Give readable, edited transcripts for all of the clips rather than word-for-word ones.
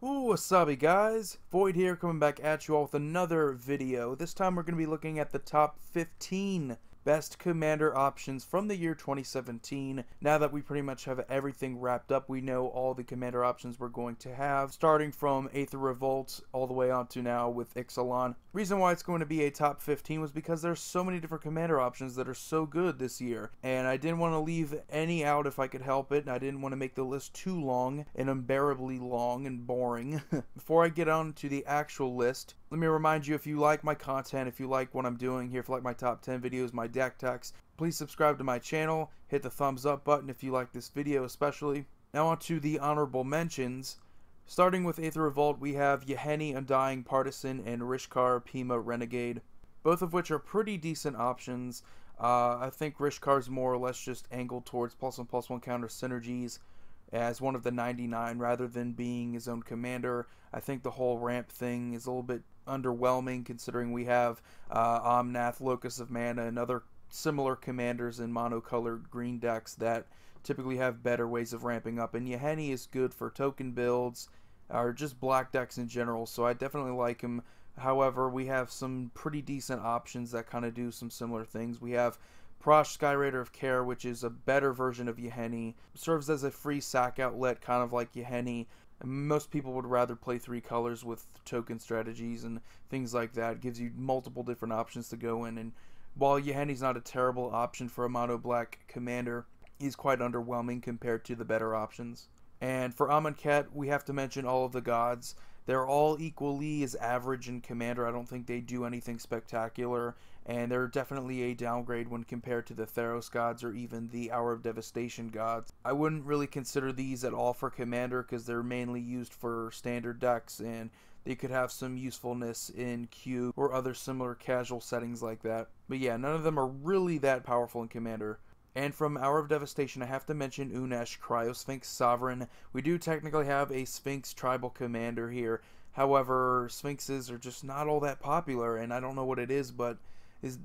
Ooh, wasabi guys, Void here coming back at you all with another video. This time we're going to be looking at the top 15 best commander options from the year 2017. Now that we pretty much have everything wrapped up, we know all the commander options we're going to have, starting from Aether Revolt all the way on to now with Ixalan. Reason why it's going to be a top 15 was because there's so many different commander options that are so good this year, and I didn't want to leave any out if I could help it, and I didn't want to make the list too long and unbearably long and boring. Before I get on to the actual list, let me remind you, if you like my content, if you like what I'm doing here, if you like my top 10 videos, my deck techs, please subscribe to my channel, hit the thumbs up button if you like this video especially. Now on to the honorable mentions. Starting with Aether Revolt, we have Yahenni Undying Partisan and Rishkar Pima Renegade, both of which are pretty decent options. I think Rishkar's more or less just angled towards +1/+1 counter synergies as one of the 99 rather than being his own commander. I think the whole ramp thing is a little bit underwhelming considering we have Omnath, Locust of Mana, and other similar commanders in monocolored green decks that typically have better ways of ramping up, and Yahenni is good for token builds or just black decks in general, so I definitely like him. However, we have some pretty decent options that kind of do some similar things. We have Prosh, Skyraider of Care, which is a better version of Yahenni. Serves as a free sack outlet, kind of like Yahenni. Most people would rather play 3 colors with token strategies and things like that. It gives you multiple different options to go in, and while Yahenni's not a terrible option for a mono black commander, he's quite underwhelming compared to the better options. And for Amonkhet, we have to mention all of the gods. They're all equally as average in commander. I don't think they do anything spectacular, and they're definitely a downgrade when compared to the Theros gods or even the Hour of Devastation gods. I wouldn't really consider these at all for commander because they're mainly used for standard decks, and they could have some usefulness in cube or other similar casual settings like that. But yeah, none of them are really that powerful in commander. And from Hour of Devastation, I have to mention Unesh, Cryosphinx Sovereign. We do technically have a Sphinx tribal commander here. However, Sphinxes are just not all that popular, and I don't know what it is, but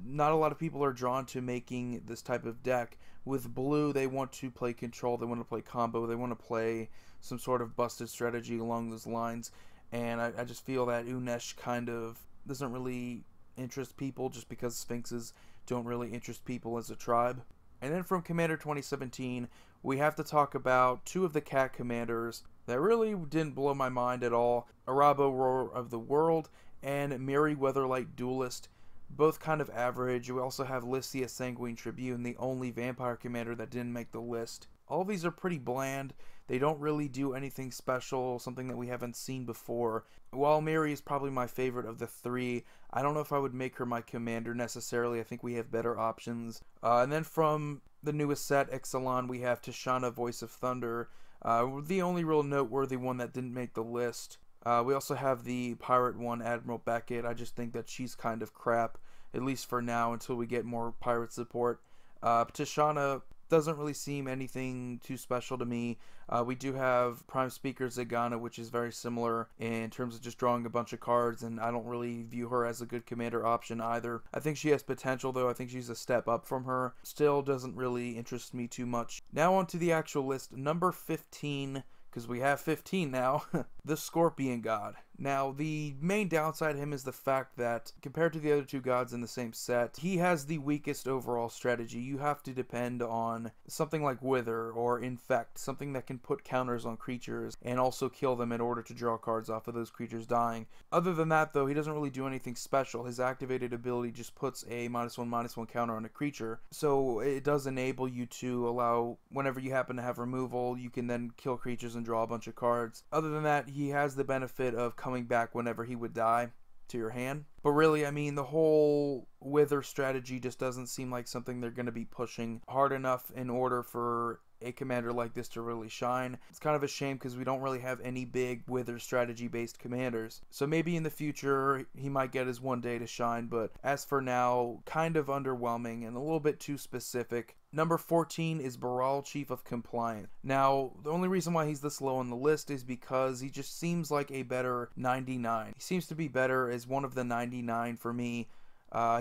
not a lot of people are drawn to making this type of deck. With blue, they want to play control, they want to play combo, they want to play some sort of busted strategy along those lines. And I just feel that Unesh kind of doesn't really interest people just because Sphinxes don't really interest people as a tribe. And then from Commander 2017, we have to talk about 2 of the cat commanders that really didn't blow my mind at all. Arabo, Roar of the World, and Miri Weatherlight Duelist, both kind of average. We also have Lycia Sanguine Tribune, the only vampire commander that didn't make the list. All of these are pretty bland. They don't really do anything special, something that we haven't seen before. While Miri is probably my favorite of the 3, I don't know if I would make her my commander necessarily. I think we have better options. And then from the newest set, Ixalan, we have Tishana, Voice of Thunder, the only real noteworthy one that didn't make the list. We also have the pirate one, Admiral Beckett. I just think that she's kind of crap, at least for now, until we get more pirate support. Tishana doesn't really seem anything too special to me. We do have Prime Speaker Zagana, which is very similar in terms of just drawing a bunch of cards, and I don't really view her as a good commander option either. I think she has potential, though. I think she's a step up from her. Still doesn't really interest me too much. Now on to the actual list. Number 15, because we have 15 now, the Scorpion God. Now, the main downside to him is the fact that, compared to the other 2 gods in the same set, he has the weakest overall strategy. You have to depend on something like Wither or Infect, something that can put counters on creatures and also kill them in order to draw cards off of those creatures dying. Other than that, though, he doesn't really do anything special. His activated ability just puts a -1/-1 counter on a creature, so it does enable you to allow, whenever you happen to have removal, you can then kill creatures and draw a bunch of cards. Other than that, he has the benefit of coming back whenever he would die to your hand. But really, I mean, the whole Wither strategy just doesn't seem like something they're going to be pushing hard enough in order for a commander like this to really shine. It's kind of a shame because we don't really have any big Wither strategy based commanders. So maybe in the future he might get his one day to shine, but as for now, kind of underwhelming and a little bit too specific. Number 14 is Birol, Chief of Compliance. Now, the only reason why he's this low on the list is because he just seems like a better 99. He seems to be better as one of the 99 for me.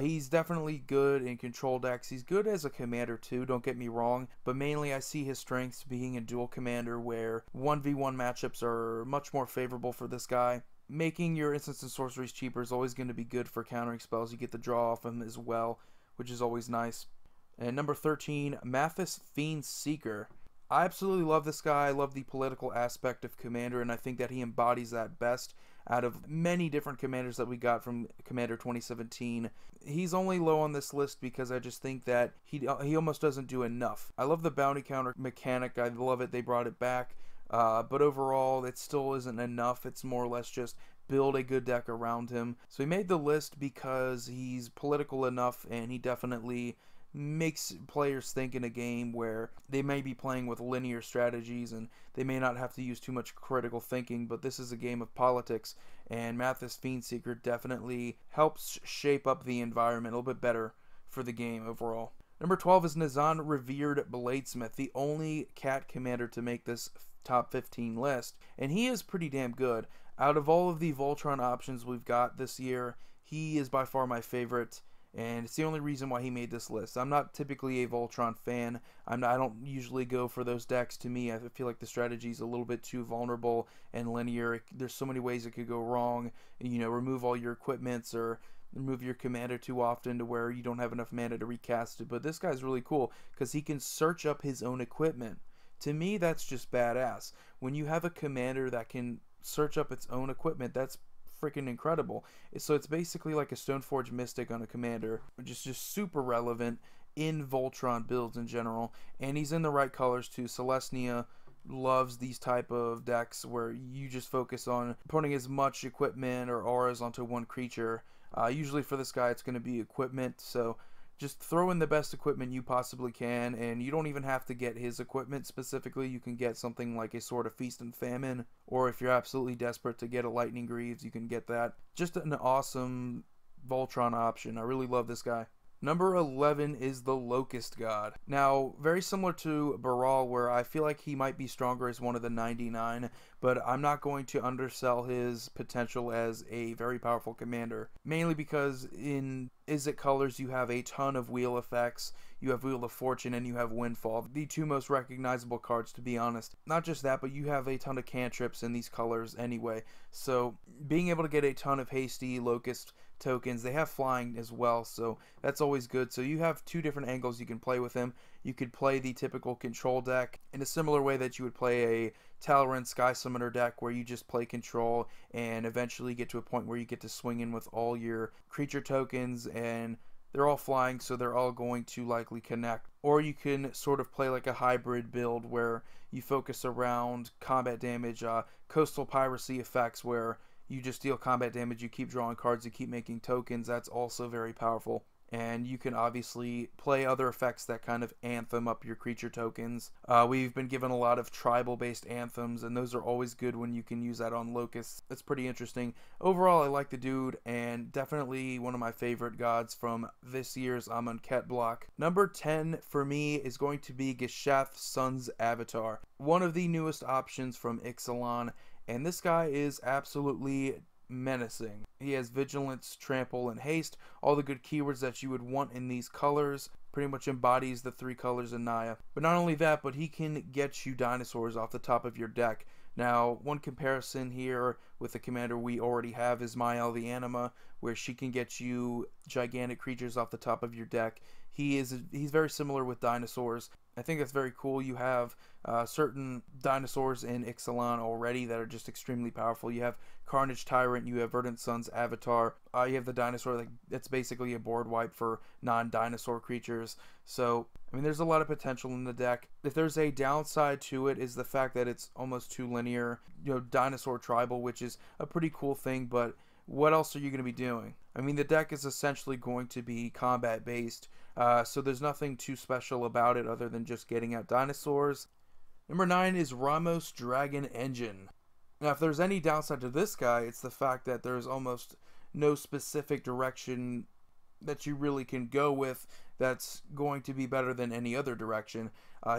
He's definitely good in control decks. He's good as a commander too, don't get me wrong, but mainly I see his strengths being a dual commander where 1v1 matchups are much more favorable for this guy. Making your instants and sorceries cheaper is always going to be good for countering spells. You get the draw off him as well, which is always nice. And number 13, Mathis Fiend Seeker. I absolutely love this guy. I love the political aspect of Commander, and I think that he embodies that best out of many different commanders that we got from Commander 2017. He's only low on this list because I just think that he almost doesn't do enough. I love the bounty counter mechanic. I love it. They brought it back. But overall, it still isn't enough. It's more or less just build a good deck around him. So he made the list because he's political enough, and he definitely makes players think in a game where they may be playing with linear strategies and they may not have to use too much critical thinking, but this is a game of politics, and Mathis Fiendseeker definitely helps shape up the environment a little bit better for the game overall. Number 12 is Nazan Revered Bladesmith, the only cat commander to make this top 15 list, and he is pretty damn good. Out of all of the Voltron options we've got this year, he is by far my favorite, and it's the only reason why he made this list. I'm not typically a Voltron fan. I don't usually go for those decks. To me, I feel like the strategy is a little bit too vulnerable and linear. There's so many ways it could go wrong. You know, remove all your equipments or remove your commander too often to where you don't have enough mana to recast it. But this guy's really cool because he can search up his own equipment. To me, that's just badass. When you have a commander that can search up its own equipment, that's freaking incredible. So it's basically like a Stoneforge Mystic on a commander, which is just super relevant in Voltron builds in general. And he's in the right colors too. Celestia loves these type of decks where you just focus on putting as much equipment or auras onto one creature. Usually for this guy it's going to be equipment, so just throw in the best equipment you possibly can, and you don't even have to get his equipment specifically. You can get something like a Sword of Feast and Famine, or if you're absolutely desperate to get a Lightning Greaves, you can get that. Just an awesome Voltron option. I really love this guy. Number 11 is the Locust God. Now, very similar to Birol, where I feel like he might be stronger as one of the 99, but I'm not going to undersell his potential as a very powerful commander. Mainly because in Izzet colors, you have a ton of wheel effects. You have Wheel of Fortune and you have Windfall. The two most recognizable cards, to be honest. Not just that, but you have a ton of cantrips in these colors anyway. So, being able to get a ton of hasty Locust tokens. They have flying as well, so that's always good. So you have two different angles you can play with him. You could play the typical control deck in a similar way that you would play a Talaran Sky Summoner deck, where you just play control and eventually get to a point where you get to swing in with all your creature tokens, and they're all flying, so they're all going to likely connect. Or you can sort of play like a hybrid build where you focus around combat damage, coastal piracy effects, where you just deal combat damage, you keep drawing cards, you keep making tokens. That's also very powerful. And you can obviously play other effects that kind of anthem up your creature tokens. We've been given a lot of tribal-based anthems, and those are always good when you can use that on Locusts. It's pretty interesting. Overall, I like the dude, and definitely one of my favorite gods from this year's Amonkhet block. Number 10 for me is going to be Geshath Sun's Avatar, one of the newest options from Ixalan. And this guy is absolutely menacing. He has Vigilance, Trample, and Haste, all the good keywords that you would want in these colors. Pretty much embodies the three colors in Naya. But not only that, but he can get you dinosaurs off the top of your deck. Now, one comparison here with the commander we already have is Mael the Anima, where she can get you gigantic creatures off the top of your deck. He's very similar with dinosaurs. I think that's very cool. You have certain dinosaurs in Ixalan already that are just extremely powerful. You have Carnage Tyrant, you have Verdant Sun's Avatar, you have the dinosaur that's basically a board wipe for non-dinosaur creatures. So, I mean, there's a lot of potential in the deck. If there's a downside to it, is the fact that it's almost too linear. You know, dinosaur tribal, which is a pretty cool thing, but what else are you going to be doing? I mean, the deck is essentially going to be combat based, so there's nothing too special about it other than just getting out dinosaurs. Number 9 is Ramos Dragon Engine. Now, if there's any downside to this guy, it's the fact that there's almost no specific direction that you really can go with that's going to be better than any other direction.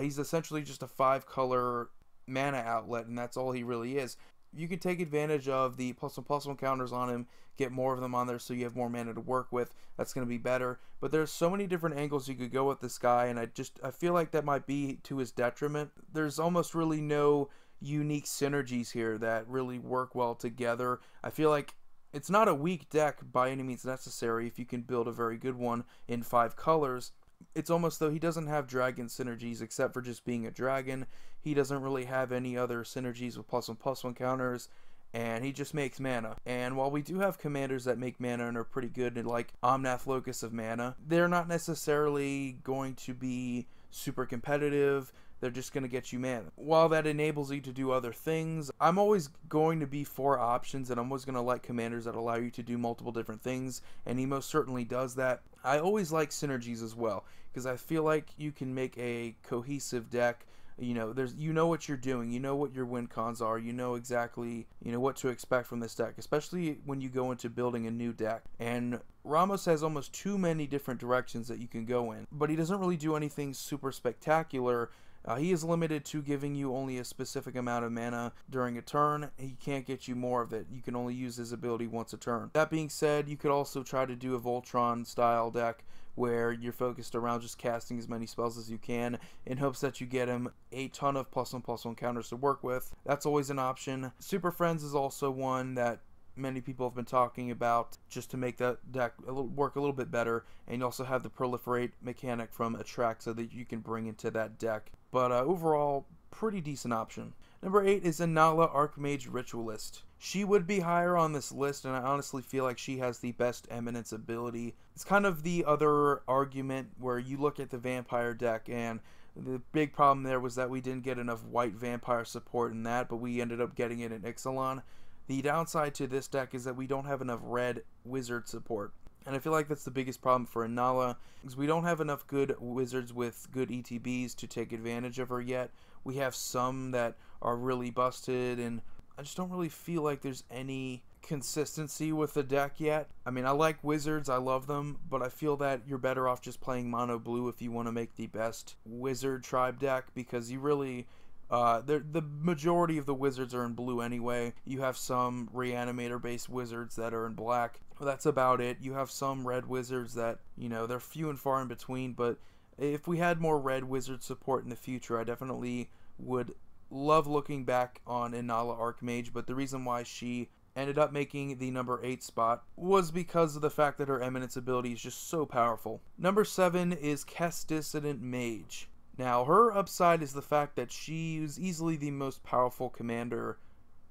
He's essentially just a 5-color mana outlet, and that's all he really is. you can take advantage of the +1/+1 counters on him, get more of them on there so you have more mana to work with. That's going to be better. But there's so many different angles you could go with this guy, and I feel like that might be to his detriment. There's almost really no unique synergies here that really work well together. I feel like it's not a weak deck by any means necessary if you can build a very good one in 5 colors. It's almost though he doesn't have dragon synergies except for just being a dragon. He doesn't really have any other synergies with +1/+1 counters, and he just makes mana. And while we do have commanders that make mana and are pretty good, like Omnath Locust of Mana, they're not necessarily going to be super competitive. They're just going to get you mana. While that enables you to do other things, I'm always going to be for options, and I'm always going to like commanders that allow you to do multiple different things, and he most certainly does that. I always like synergies as well, because I feel like you can make a cohesive deck. You know what you're doing, you know what your win cons are, you know exactly what to expect from this deck, especially when you go into building a new deck. And Ramos has almost too many different directions that you can go in, but he doesn't really do anything super spectacular. He is limited to giving you only a specific amount of mana during a turn. He can't get you more of it. You can only use his ability once a turn. That being said, you could also try to do a Voltron style deck where you're focused around just casting as many spells as you can in hopes that you get him a ton of +1/+1 counters to work with. That's always an option. Super Friends is also one that many people have been talking about just to make that deck work a little bit better, and you also have the proliferate mechanic from Attract so that you can bring into that deck. But overall, pretty decent option. Number 8 is Anala Arc Mage Ritualist. She would be higher on this list, and I honestly feel like she has the best Eminence ability. It's kind of the other argument where you look at the Vampire deck, and the big problem there was that we didn't get enough white Vampire support in that, but we ended up getting it in Ixalan. The downside to this deck is that we don't have enough red wizard support. And I feel like that's the biggest problem for Anala, because we don't have enough good wizards with good ETBs to take advantage of her yet. We have some that are really busted, and I just don't really feel like there's any consistency with the deck yet. I mean, I like wizards, I love them, but I feel that you're better off just playing mono blue if you want to make the best wizard tribe deck, because you really... the majority of the wizards are in blue anyway. You have some reanimator based wizards that are in black. That's about it. You have some red wizards that, they're few and far in between, but if we had more red wizard support in the future, I definitely would love looking back on Anala Arc Mage, but the reason why she ended up making the number 8 spot was because of the fact that her Eminence ability is just so powerful. Number 7 is Kess Dissident Mage. Now, her upside is the fact that she is easily the most powerful commander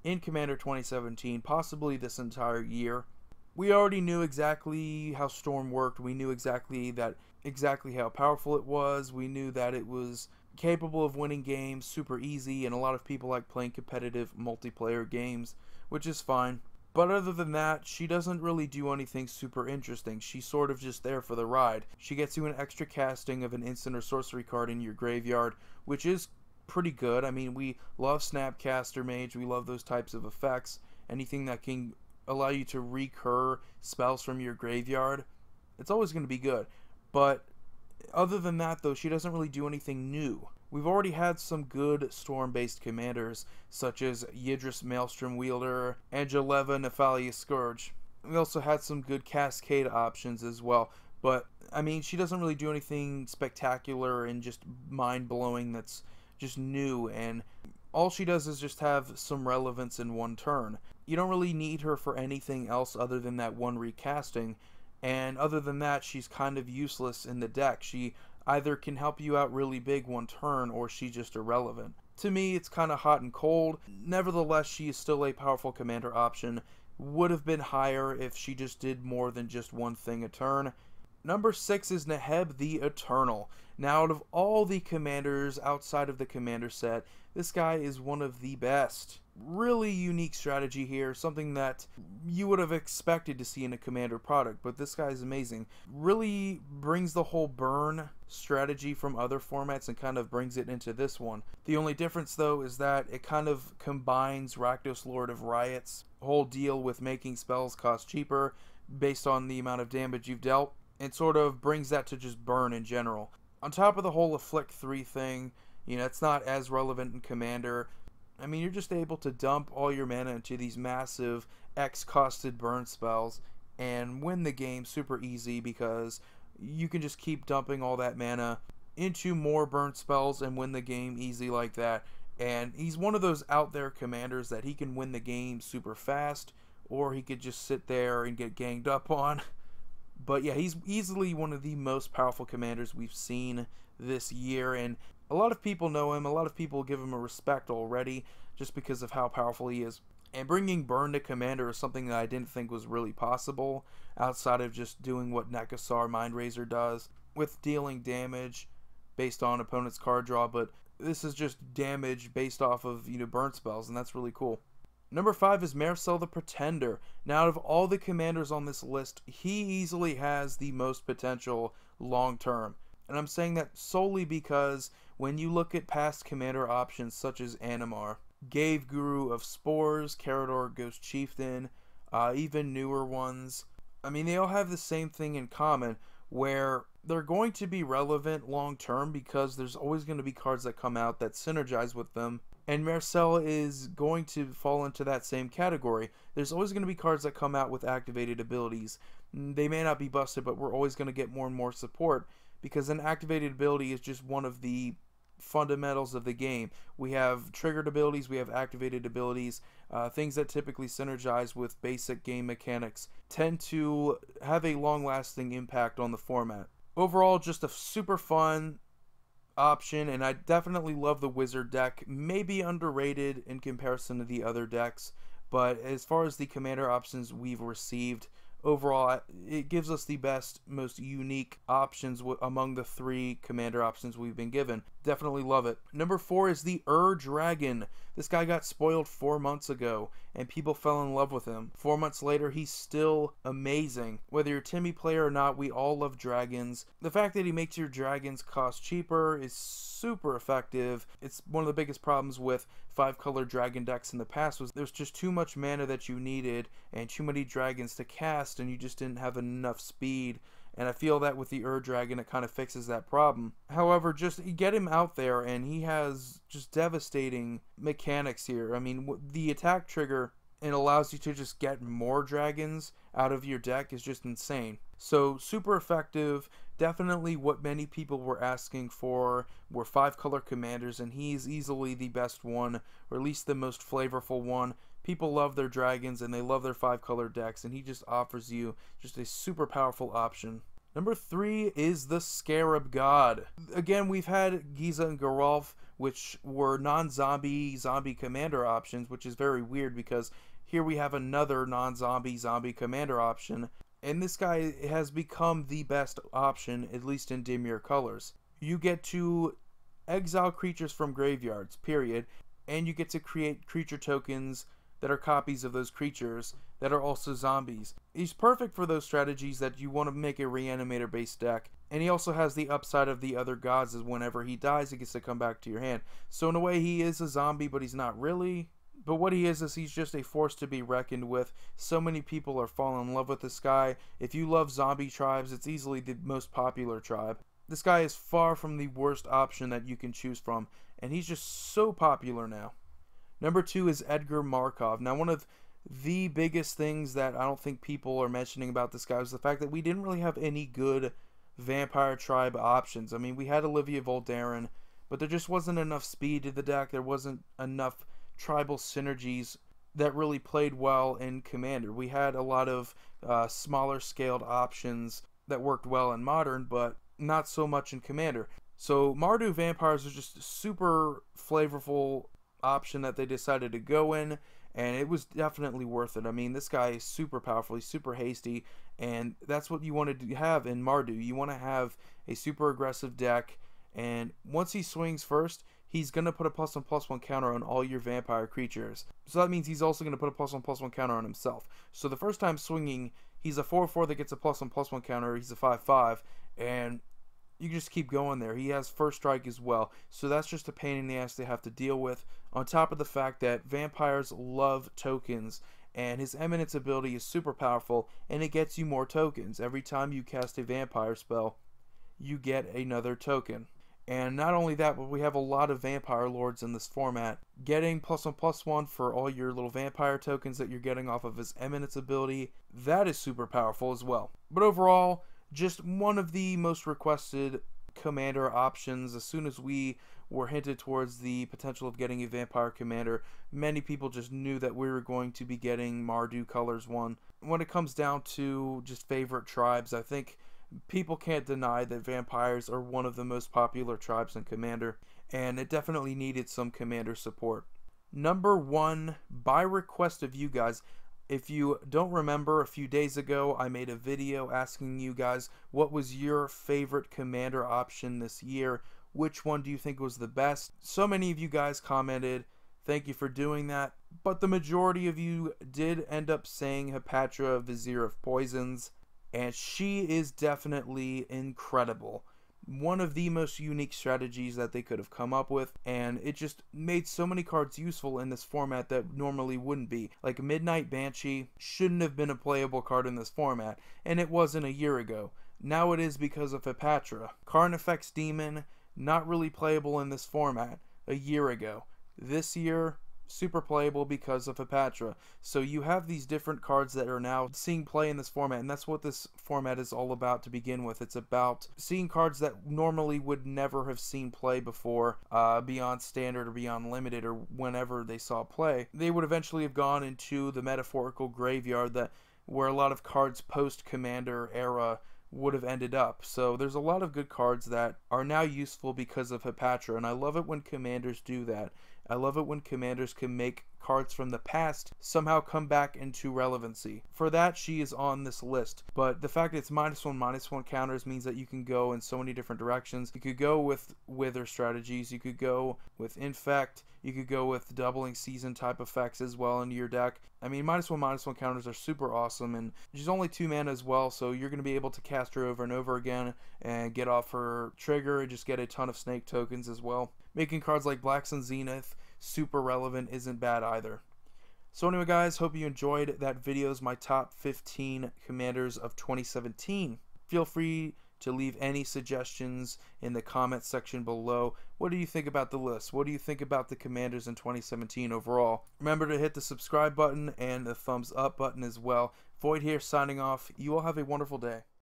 in Commander 2017, possibly this entire year. We already knew exactly how Storm worked. We knew exactly how powerful it was. We knew that it was capable of winning games super easy, and a lot of people like playing competitive multiplayer games, which is fine. But other than that, she doesn't really do anything super interesting. She's sort of just there for the ride. She gets you an extra casting of an instant or sorcery card in your graveyard, which is pretty good. I mean, we love Snapcaster Mage. We love those types of effects. Anything that can allow you to recur spells from your graveyard, it's always going to be good. But other than that, though, she doesn't really do anything new. We've already had some good Storm-based commanders, such as Yidris Maelstrom Wielder, Angeleva Nephalia Scourge. We also had some good Cascade options as well, but, I mean, she doesn't really do anything spectacular and just mind-blowing that's just new, and all she does is just have some relevance in one turn. You don't really need her for anything else other than that one recasting, and other than that, she's kind of useless in the deck. She either can help you out really big one turn, or she's just irrelevant. To me, it's kind of hot and cold. Nevertheless, she is still a powerful commander option. Would have been higher if she just did more than just one thing a turn. Number 6 is Neheb the Eternal. Now, out of all the commanders outside of the commander set, this guy is one of the best. Really unique strategy here, something that you would have expected to see in a commander product, but this guy is amazing. Really brings the whole burn strategy from other formats and kind of brings it into this one. The only difference, though, is that it kind of combines Rakdos Lord of Riot's whole deal with making spells cost cheaper based on the amount of damage you've dealt, and sort of brings that to just burn in general. On top of the whole Afflict 3 thing, it's not as relevant in Commander. I mean, you're just able to dump all your mana into these massive X-costed burn spells and win the game super easy because you can just keep dumping all that mana into more burn spells and win the game easy like that. And he's one of those out there commanders that he can win the game super fast, or he could just sit there and get ganged up on. But yeah, he's easily one of the most powerful commanders we've seen this year, and a lot of people know him. A lot of people give him a respect already just because of how powerful he is. And bringing burn to commander is something that I didn't think was really possible outside of just doing what Nekasar Mindrazor does with dealing damage based on opponent's card draw, but this is just damage based off of, burn spells, and that's really cool. Number 5 is Marcel the Pretender. Now, out of all the commanders on this list, he easily has the most potential long term. And I'm saying that solely because when you look at past commander options such as Animar, Gave Guru of Spores, Carador Ghost Chieftain, even newer ones, I mean, they all have the same thing in common, where they're going to be relevant long term because there's always going to be cards that come out that synergize with them. And Marcel is going to fall into that same category. There's always going to be cards that come out with activated abilities. They may not be busted, but we're always going to get more and more support because an activated ability is just one of the fundamentals of the game. We have triggered abilities, we have activated abilities. Things that typically synergize with basic game mechanics tend to have a long-lasting impact on the format. Overall, just a super fun option, and I definitely love the Wizard deck. Maybe underrated in comparison to the other decks, but as far as the commander options we've received, overall, it gives us the best, most unique options among the 3 commander options we've been given. Definitely love it. Number 4 is the Dragon. This guy got spoiled 4 months ago, and people fell in love with him. 4 months later, he's still amazing. Whether you're a Timmy player or not, we all love dragons. The fact that he makes your dragons cost cheaper is super effective. It's one of the biggest problems with 5-color dragon decks in the past was there's just too much mana that you needed and too many dragons to cast, and you just didn't have enough speed. And I feel that with the Dragon, it kind of fixes that problem. However, just get him out there, and he has just devastating mechanics here. I mean, the attack trigger, it allows you to just get more dragons out of your deck is just insane. So, super effective. Definitely what many people were asking for were 5-color commanders, and he's easily the best one, or at least the most flavorful one. People love their dragons and they love their 5-color decks, and he just offers you just a super powerful option. Number 3 is the Scarab God. Again, we've had Giza and Geralf, which were non-zombie zombie commander options, which is very weird because here we have another non-zombie zombie commander option, and this guy has become the best option, at least in Dimir colors. You get to exile creatures from graveyards, period, and you get to create creature tokens that are copies of those creatures that are also zombies. He's perfect for those strategies that you want to make a reanimator based deck, and he also has the upside of the other gods, as whenever he dies he gets to come back to your hand. So in a way he is a zombie, but he's not really. But what he is he's just a force to be reckoned with. So many people are falling in love with this guy. If you love zombie tribes, it's easily the most popular tribe. This guy is far from the worst option that you can choose from, and he's just so popular now. Number 2 is Edgar Markov. Now, one of the biggest things that I don't think people are mentioning about this guy was the fact that we didn't really have any good vampire tribe options. I mean, we had Olivia Voldaren, but there just wasn't enough speed to the deck. There wasn't enough tribal synergies that really played well in Commander. We had a lot of smaller scaled options that worked well in Modern, but not so much in Commander. So Mardu vampires are just a super flavorful option that they decided to go in, and it was definitely worth it. I mean, this guy is super powerful, he's super hasty, and that's what you wanted to have in Mardu. You want to have a super aggressive deck, and once he swings first, he's going to put a +1/+1 counter on all your vampire creatures. So that means he's also going to put a +1/+1 counter on himself. So the first time swinging, he's a 4/4 that gets a +1/+1 counter, he's a 5/5, and you just keep going there. He has first strike as well, so that's just a pain in the ass to have to deal with, on top of the fact that vampires love tokens, and his Eminence ability is super powerful, and it gets you more tokens. Every time you cast a vampire spell, you get another token. And not only that, but we have a lot of Vampire Lords in this format. Getting +1/+1 for all your little Vampire tokens that you're getting off of his Eminence ability, that is super powerful as well. But overall, just one of the most requested commander options. As soon as we were hinted towards the potential of getting a Vampire Commander, many people just knew that we were going to be getting Mardu Colors 1. When it comes down to just favorite tribes, I think people can't deny that vampires are one of the most popular tribes in Commander, and it definitely needed some Commander support. Number 1, by request of you guys. If you don't remember, a few days ago I made a video asking you guys what was your favorite Commander option this year. Which one do you think was the best? So many of you guys commented. Thank you for doing that. But the majority of you did end up saying Hepatra, Vizier of Poisons. And she is definitely incredible. One of the most unique strategies that they could have come up with, and it just made so many cards useful in this format that normally wouldn't be. Like Midnight Banshee shouldn't have been a playable card in this format, and it wasn't a year ago. Now it is because of Hepatra. Carnifex Demon, not really playable in this format a year ago. This year, super playable because of Hepatra. So you have these different cards that are now seeing play in this format, and that's what this format is all about to begin with. It's about seeing cards that normally would never have seen play before, beyond standard or beyond limited, or whenever they saw play. They would eventually have gone into the metaphorical graveyard that where a lot of cards post-Commander era would have ended up. So there's a lot of good cards that are now useful because of Hepatra, and I love it when Commanders do that. I love it when Commanders can make cards from the past somehow come back into relevancy. For that, she is on this list. But the fact that it's -1/-1 counters means that you can go in so many different directions. You could go with Wither strategies, you could go with Infect, you could go with doubling season type effects as well into your deck. I mean, -1/-1 counters are super awesome, and she's only 2 mana as well, so you're going to be able to cast her over and over again and get off her trigger and just get a ton of snake tokens as well. Making cards like Black Sun Zenith super relevant isn't bad either. So anyway guys, hope you enjoyed that video. Is my top 15 commanders of 2017. Feel free to leave any suggestions in the comments section below. What do you think about the list? What do you think about the commanders in 2017 overall? Remember to hit the subscribe button and the thumbs up button as well. Void here signing off. You all have a wonderful day.